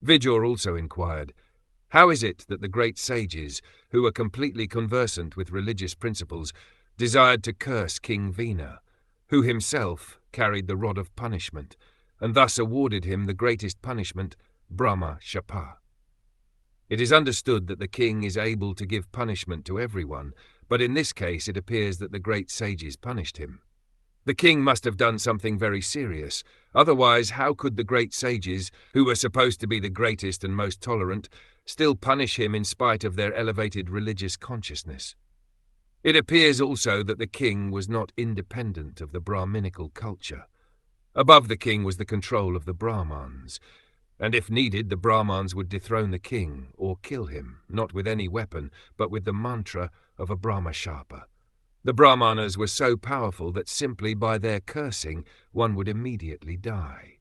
Vijor also inquired, how is it that the great sages, who were completely conversant with religious principles, desired to curse King Vena, who himself carried the rod of punishment, and thus awarded him the greatest punishment, Brahma Shapa? It is understood that the king is able to give punishment to everyone, but in this case it appears that the great sages punished him. The king must have done something very serious, otherwise how could the great sages, who were supposed to be the greatest and most tolerant, still punish him in spite of their elevated religious consciousness? It appears also that the king was not independent of the Brahminical culture. Above the king was the control of the Brahmans, and if needed the Brahmans would dethrone the king or kill him, not with any weapon, but with the mantra of a Brahmashapa. The Brahmanas were so powerful that simply by their cursing one would immediately die.